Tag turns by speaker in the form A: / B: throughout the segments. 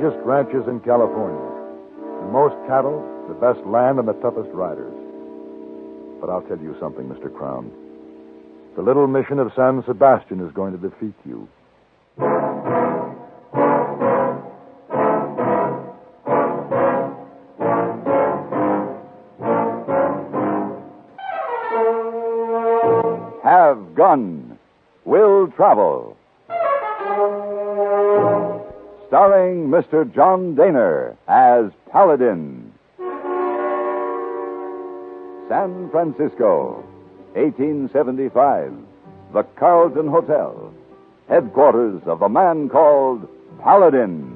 A: largest ranches in California. The most cattle, the best land, and the toughest riders. But I'll tell you something, Mr. Crown. The little mission of San Sebastion is going to defeat you.
B: Have gun. Will travel. Starring Mr. John Daner as Paladin. San Francisco, 1875. The Carlton Hotel. Headquarters of the man called Paladin.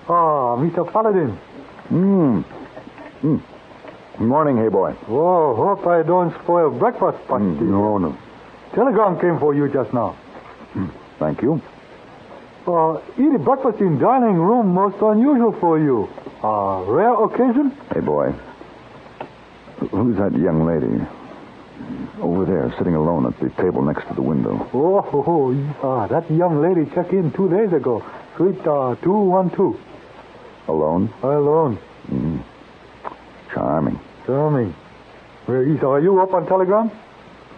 C: Ah, Mr. Paladin.
A: Good morning, hey boy.
C: Oh, hope I don't spoil breakfast party.
A: No.
C: Telegram came for you just now.
A: Thank you.
C: Eating breakfast in dining room most unusual for you. Rare occasion?
A: Hey boy. Who's that young lady? Over there, sitting alone at the table next to the window.
C: That young lady checked in 2 days ago. Suite 212.
A: Alone?
C: Alone.
A: Charming.
C: Isa, are you up on Telegram?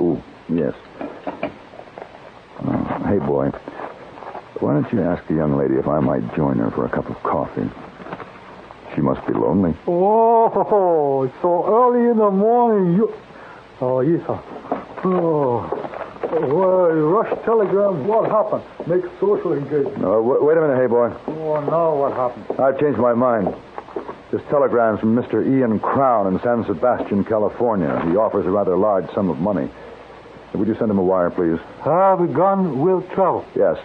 A: Oh, yes. Hey, boy. Why don't you ask the young lady if I might join her for a cup of coffee? She must be lonely.
C: Oh, it's so early in the morning. Isa. Rush telegram. What happened? Make social engagement.
A: Wait a minute, hey, boy.
C: Oh, now what happened?
A: I've changed my mind. This telegram's from Mr. Ian Crown in San Sebastion, California. He offers a rather large sum of money. Would you send him a wire, please?
C: Have gun will travel.
A: Yes.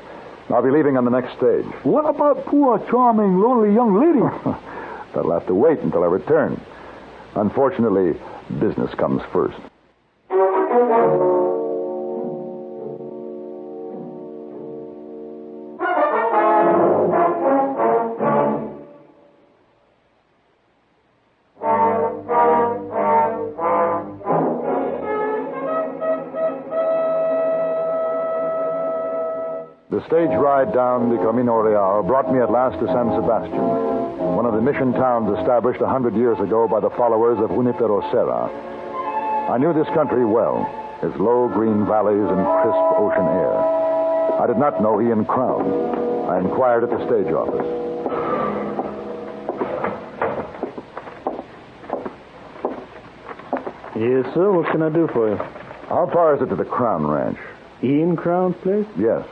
A: I'll be leaving on the next stage.
C: What about poor, charming, lonely young lady?
A: That'll have to wait until I return. Unfortunately, business comes first. The stage ride down the Camino Real brought me at last to San Sebastion, one of the mission towns established 100 years ago by the followers of Junipero Serra. I knew this country well, its low green valleys and crisp ocean air. I did not know Ian Crown. I inquired at the stage office.
D: Yes, sir. What can I do for you?
A: How far is it to the Crown Ranch?
D: Ian Crown's place?
A: Yes.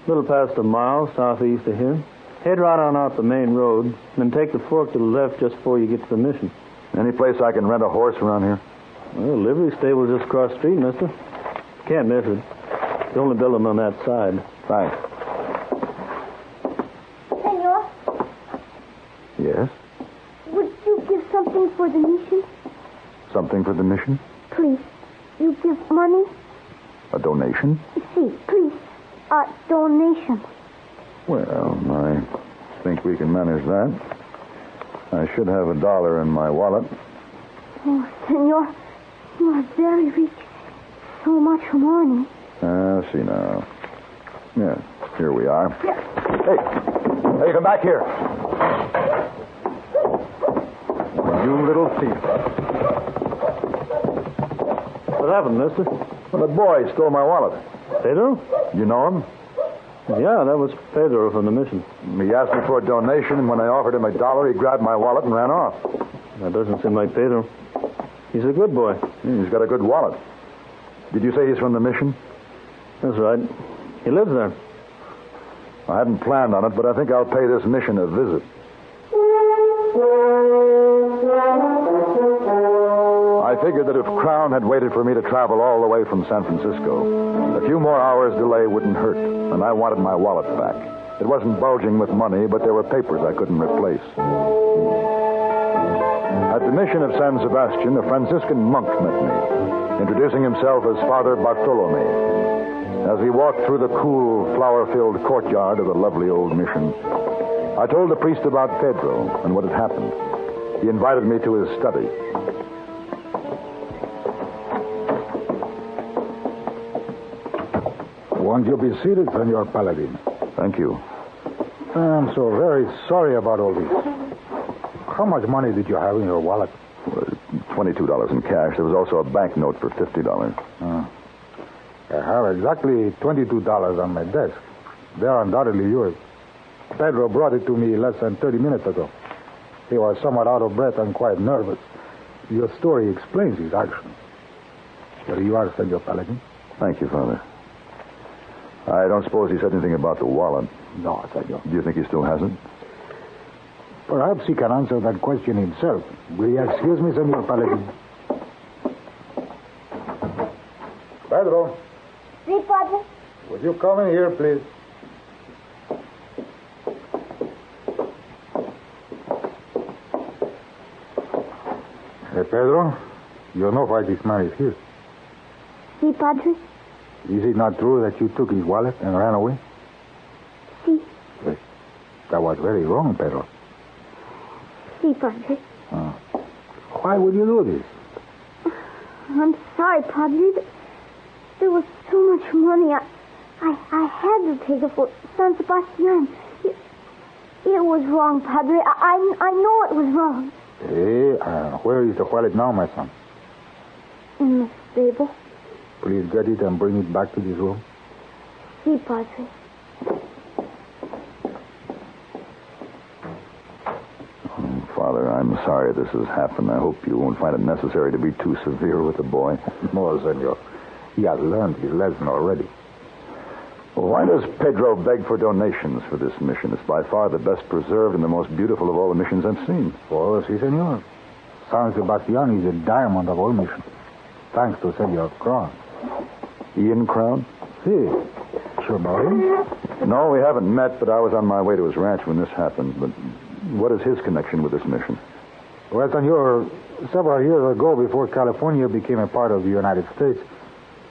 D: A little past a mile southeast of here. Head right on out the main road, then take the fork to the left just before you get to the mission.
A: Any place I can rent a horse around here?
D: Well, livery stable's just across the street, mister. Can't miss it. The only building on that side.
A: Thanks.
E: Senor,
A: Yes?
E: would you give something for the mission?
A: Something for the mission?
E: Please. You give money?
A: A donation?
E: See, please. A donation.
A: Well, I think we can manage that. I should have $1 in my wallet.
E: Oh, Senor, you are very rich. So much money.
A: See now. Yes, here we are. Hey, come back here. You little thief.
D: What happened, mister?
A: Well, the boy stole my wallet.
D: Pedro?
A: You know him?
D: Yeah, that was Pedro from the mission.
A: He asked me for a donation, and when I offered him $1, he grabbed my wallet and ran off.
D: That doesn't seem like Pedro. He's a good boy.
A: He's got a good wallet. Did you say he's from the mission?
D: That's right. He lives there.
A: I hadn't planned on it, but I think I'll pay this mission a visit. I figured that if Crown had waited for me to travel all the way from San Francisco, a few more hours' delay wouldn't hurt, and I wanted my wallet back. It wasn't bulging with money, but there were papers I couldn't replace. At the mission of San Sebastion, a Franciscan monk met me, introducing himself as Father Bartolome. As we walked through the cool, flower-filled courtyard of the lovely old mission, I told the priest about Pedro and what had happened. He invited me to his study.
C: Won't you be seated, Senor Paladin?
A: Thank you.
C: I'm so very sorry about all this. How much money did you have in your wallet?
A: $22 in cash. There was also a banknote for $50.
C: I have exactly $22 on my desk. They're undoubtedly yours. Pedro brought it to me less than 30 minutes ago. He was somewhat out of breath and quite nervous. Your story explains his actions. Here you are, Senor Paladin.
A: Thank you, Father. I don't suppose he said anything about the wallet.
C: No, Senor.
A: Do you think he still has it?
C: Perhaps he can answer that question himself. Will you excuse me, Senor Paladin? Pedro,
E: Sí, Padre.
C: would you come in here, please? Hey, Pedro, you know why this man is here.
E: Sí, Padre.
C: Is it not true that you took his wallet and ran away?
E: Sí.
C: Yes. That was very wrong, Pedro.
E: Sí, Padre.
C: Why would you do this?
E: I'm sorry, Padre. There was so much money. I had to take it for San Sebastian. It was wrong, Padre. I know it was wrong.
C: Hey, where is the wallet now, my son?
E: In the stable.
C: Please get it and bring it back to this room.
E: Sí, Padre.
A: Father, I'm sorry this has happened. I hope you won't find it necessary to be too severe with the boy.
C: No, senor. He has learned his lesson already.
A: Well, why does Pedro beg for donations for this mission? It's by far the best preserved and the most beautiful of all the missions I've seen.
C: Oh, si, senor. San Sebastian is a diamond of all missions. Thanks to Senor Crown.
A: Ian Crown?
C: Si. Sure know him?
A: No, we haven't met, but I was on my way to his ranch when this happened. But what is his connection with this mission?
C: Well, senor, several years ago, before California became a part of the United States,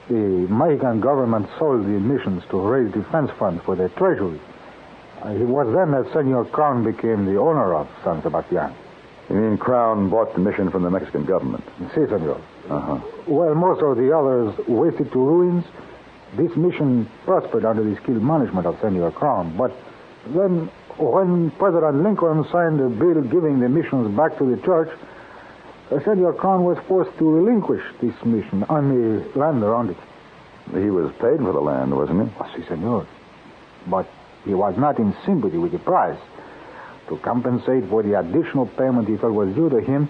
C: the Mexican government sold the missions to raise defense funds for their treasury. It was then that Senor Crown became the owner of San Sebastian.
A: You mean Crown bought the mission from the Mexican government?
C: Si, senor.
A: Uh-huh.
C: Well, most of the others wasted to ruins. This mission prospered under the skilled management of Senor Crown. But then, when President Lincoln signed a bill giving the missions back to the church, Senor Crown was forced to relinquish this mission on the land around it.
A: He was paid for the land, wasn't he?
C: Si, senor. But he was not in sympathy with the price. To compensate for the additional payment he felt was due to him,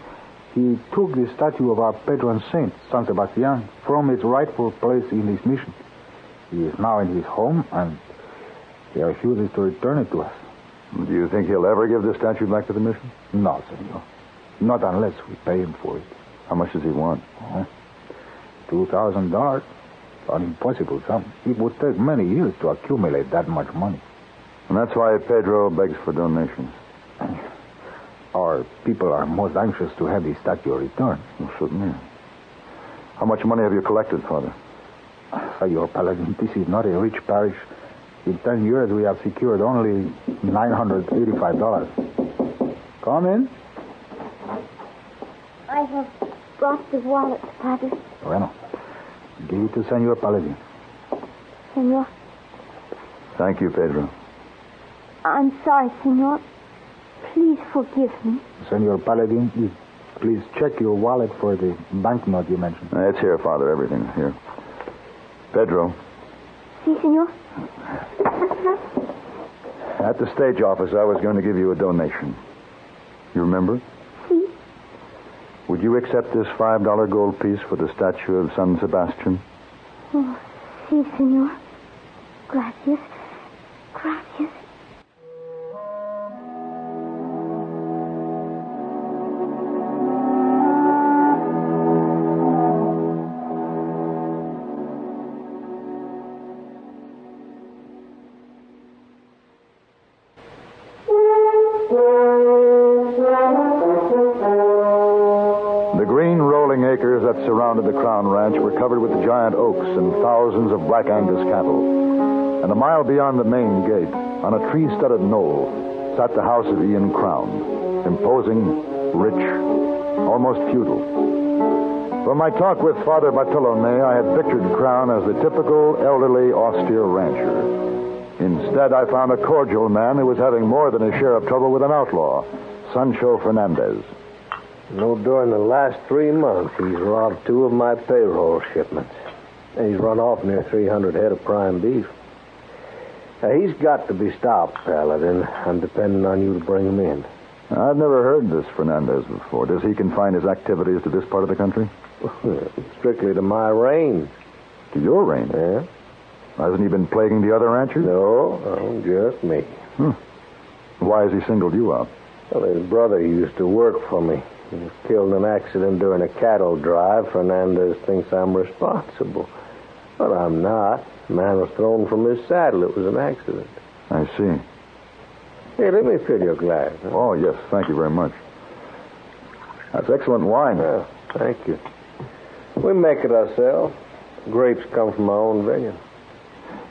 C: he took the statue of our patron saint, San Sebastian, from its rightful place in this mission. He is now in his home, and he refuses to return it to us.
A: Do you think he'll ever give the statue back to the mission?
C: No, senor. Not unless we pay him for it.
A: How much does he want?
C: $2,000. An impossible sum. It would take many years to accumulate that much money.
A: And that's why Pedro begs for donations.
C: Our people are most anxious to have the statue returned.
A: Well, certainly. How much money have you collected, Father?
C: Senor Paladin, this is not a rich parish. In 10 years, we have secured only $985. Come in.
E: I have brought the wallet, Padre.
C: Bueno. Give it to Senor Paladin.
E: Senor.
A: Thank you, Pedro.
E: I'm sorry, Senor. Please forgive me.
C: Senor Paladin, please check your wallet for the banknote you mentioned.
A: It's here, Father. Everything's here. Pedro.
E: Si, Senor.
A: At the stage office, I was going to give you a donation. You remember?
E: Si.
A: Would you accept this $5 gold piece for the statue of San Sebastian?
E: Oh, si, Senor. Gracias. Gracias.
A: That surrounded the Crown Ranch were covered with giant oaks and thousands of black Angus cattle. And a mile beyond the main gate, on a tree-studded knoll, sat the house of Ian Crown, imposing, rich, almost feudal. From my talk with Father Bartolome, I had pictured Crown as the typical elderly, austere rancher. Instead, I found a cordial man who was having more than a share of trouble with an outlaw, Sancho Fernandez.
F: During the last 3 months, he's robbed 2 of my payroll shipments. And he's run off near 300 head of prime beef. He's got to be stopped, Paladin. I'm depending on you to bring him in.
A: I've never heard of this Fernandez before. Does he confine his activities to this part of the country?
F: Strictly to my range.
A: To your range?
F: Yeah.
A: Hasn't he been plaguing the other ranchers?
F: No, just me.
A: Why has he singled you out?
F: Well, his brother used to work for me. He was killed in an accident during a cattle drive. Fernandez thinks I'm responsible. But I'm not. The man was thrown from his saddle. It was an accident.
A: I see.
F: Hey, let me fill your glass. Huh?
A: Oh, yes. Thank you very much. That's excellent wine.
F: Well, thank you. We make it ourselves. Grapes come from our own vineyard.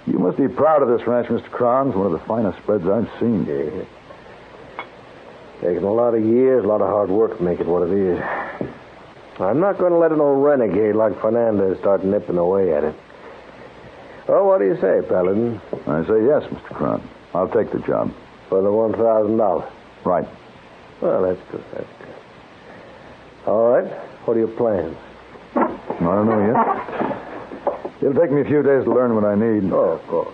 A: You must be proud of this ranch, Mr. Crown. It's one of the finest spreads I've seen.
F: Yeah. Taken a lot of years, a lot of hard work to make it what it is. I'm not going to let an old renegade like Fernandez start nipping away at it. Well, what do you say, Paladin?
A: I say yes, Mr. Crown. I'll take the job.
F: For the $1,000?
A: Right.
F: Well, that's good. All right. What are your plans?
A: I don't know yet. It'll take me a few days to learn what I need.
F: Oh, of course.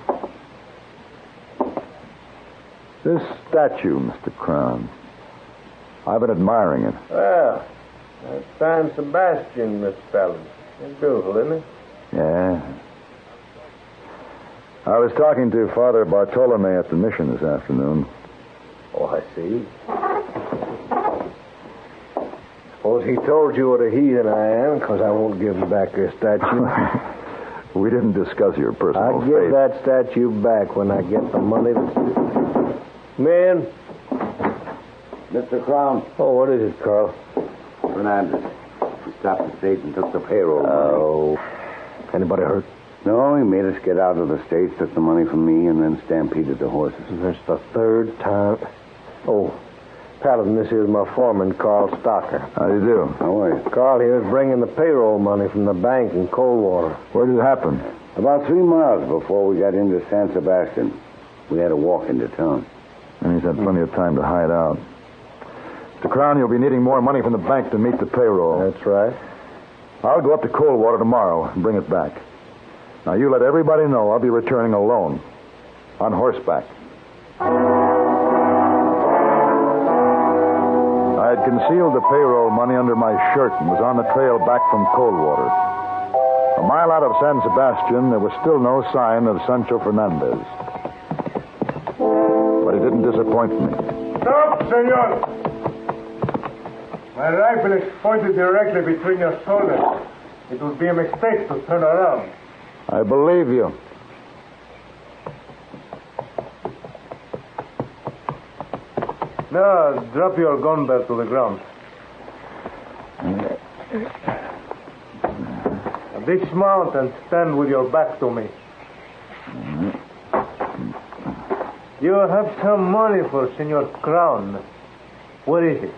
A: This statue, Mr. Crown. I've been admiring it.
F: Well, that's San Sebastion, Miss Paladin. It's beautiful, isn't it?
A: Yeah. I was talking to Father Bartolome at the mission this afternoon.
F: Oh, I see. Suppose he told you what a heathen I am, because I won't give him back your statue.
A: We didn't discuss your personal
F: I'll give
A: faith.
F: that statue back when I get the money that's... Man.
G: Mr. Crown.
F: Oh, what is it, Carl?
G: Fernandez. He stopped the state and took the payroll.
F: Oh. Anybody hurt?
G: No, he made us get out of the States, took the money from me, and then stampeded the horses.
F: That's the 3rd time. Oh, Paladin, this here's my foreman, Carl Stocker.
A: How do you do?
G: How are you?
F: Carl here is bringing the payroll money from the bank in Coldwater.
A: Where did it happen?
G: About 3 miles before we got into San Sebastion. We had to walk into town.
A: And he's had plenty of time to hide out. Mr. Crown, you'll be needing more money from the bank to meet the payroll.
F: That's right.
A: I'll go up to Coldwater tomorrow and bring it back. Now, you let everybody know I'll be returning alone. On horseback. I had concealed the payroll money under my shirt and was on the trail back from Coldwater. A mile out of San Sebastion, there was still no sign of Sancho Fernandez. But he didn't disappoint me.
H: Stop, senor! My rifle is pointed directly between your shoulders. It would be a mistake to turn around.
A: I believe you.
H: Now, drop your gun belt to the ground. Dismount and stand with your back to me. You have some money for Senor Crown. What is it?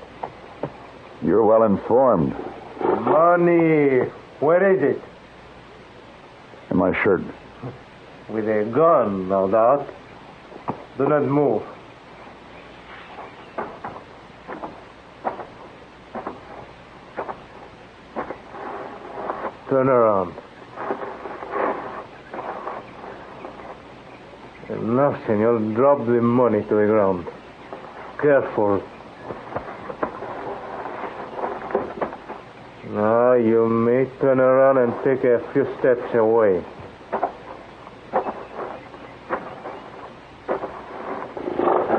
A: You're well informed.
H: Money. Where is it?
A: In my shirt.
H: With a gun, no doubt. Do not move. Turn around. Enough, senor. Drop the money to the ground. Careful. Now you may turn around and take a few steps away.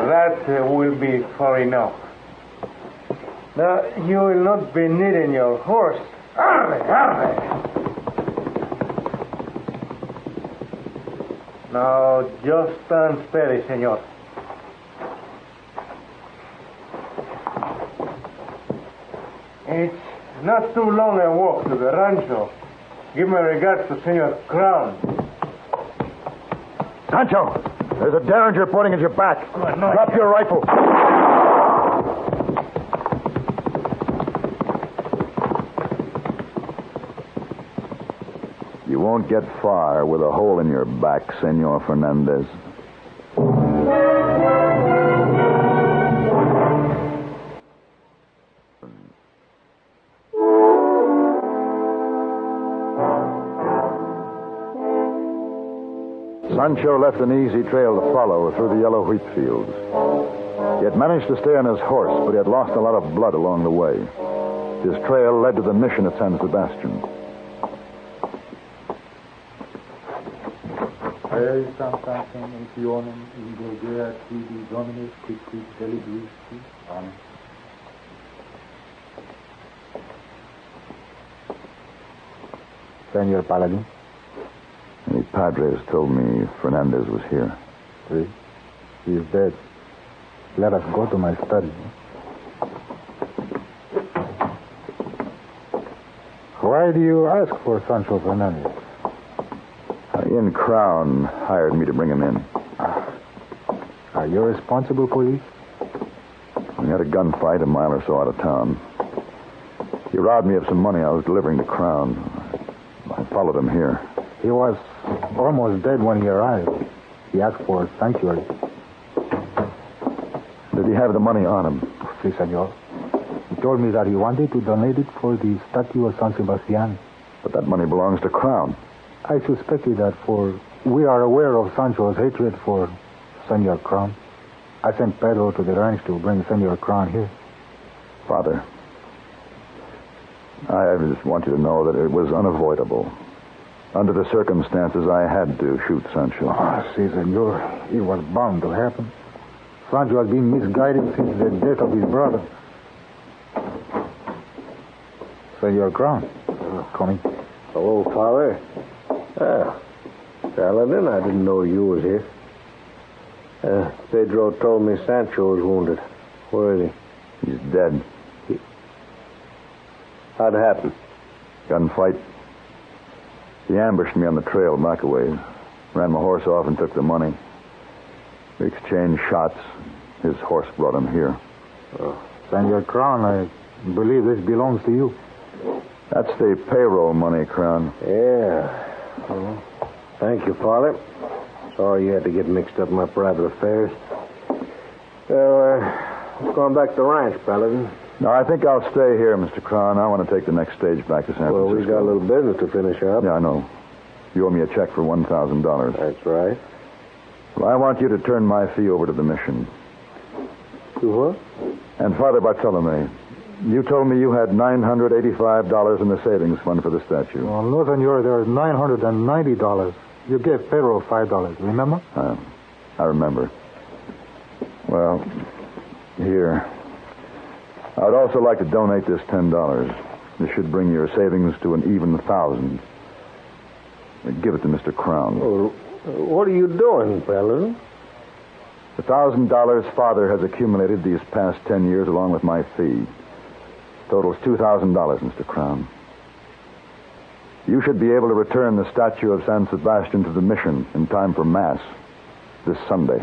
H: That will be far enough. Now, you will not be needing your horse. Arre, arre. Now, just stand steady, senor. It's not too long a walk to the rancho. Give my regards to Senor Crown.
A: Sancho, there's a derringer pointing at your back.
H: No,
A: Drop your rifle. won't get far with a hole in your back, Senor Fernandez. Sancho left an easy trail to follow through the yellow wheat fields. He had managed to stay on his horse, but he had lost a lot of blood along the way. His trail led to the mission at San Sebastian.
C: Senor Paladin?
A: The Padres told me Fernandez was here.
C: Oui. He is dead. Let us go to my study. Why do you ask for Sancho Fernandez?
A: Ian Crown hired me to bring him in.
C: Are you responsible for this?
A: We had a gunfight a mile or so out of town. He robbed me of some money I was delivering to Crown. I followed him here.
C: He was almost dead when he arrived. He asked for sanctuary.
A: Did he have the money on him?
C: Si, senor. He told me that he wanted to donate it for the statue of San Sebastian.
A: But that money belongs to Crown.
C: I suspected that, for we are aware of Sancho's hatred for Senor Crown. I sent Pedro to the ranch to bring Senor Crown here.
A: Father, I just want you to know that it was unavoidable. Under the circumstances, I had to shoot Sancho.
C: Si, senor. It was bound to happen. Sancho has been misguided since the death of his brother. Senor Crown, coming.
F: Hello, Father. Paladin, I didn't know you was here. Pedro told me Sancho was wounded. Where is he?
A: He's dead.
F: How'd it happen?
A: Gunfight. He ambushed me on the trail back away. Ran my horse off and took the money. We exchanged shots. His horse brought him here.
C: Senor Crown, I believe this belongs to you.
A: That's the payroll money, Crown.
F: Yeah. Well, thank you, Father. Sorry you had to get mixed up in my private affairs. Well, let's go back to the ranch, Paladin.
A: No, I think I'll stay here, Mr. Crown. I want to take the next stage back to San Francisco.
F: Well, we got a little business to finish up.
A: Yeah, I know. You owe me a check for $1,000.
F: That's right.
A: Well, I want you to turn my fee over to the mission.
F: To what?
A: And Father Bartolome, you told me you had $985 in the savings fund for the statue.
C: Well, no, senor, there's $990. You gave Pedro $5, remember?
A: I remember. Well, here. I'd also like to donate this $10. This should bring your savings to an even 1,000. Give it to Mr. Crown.
F: Well, what are you doing, Paladin?
A: The $1,000 Father has accumulated these past 10 years along with my fee. Totals $2,000, Mr. Crown. You should be able to return the statue of San Sebastian to the mission in time for Mass this Sunday.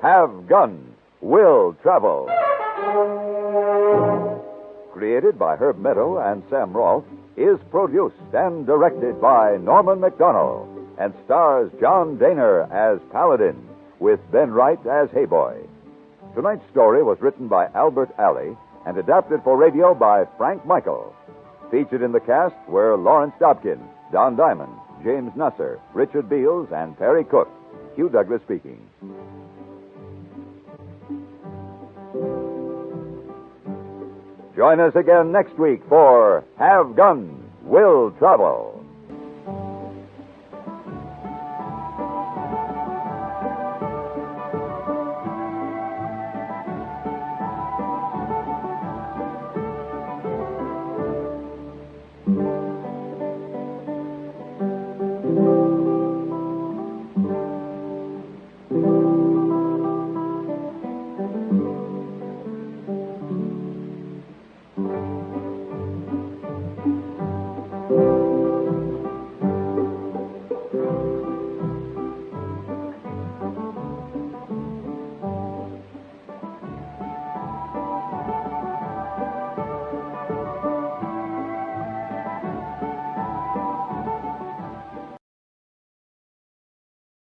B: Have Gun, Will Travel. Created by Herb Meadow and Sam Rolfe, is produced and directed by Norman McDonnell and stars John Daner as Paladin with Ben Wright as Hayboy. Tonight's story was written by Albert Alley and adapted for radio by Frank Michael. Featured in the cast were Lawrence Dobkin, Don Diamond, James Nusser, Richard Beals, and Perry Cook. Hugh Douglas speaking. Join us again next week for Have Gun, Will Travel.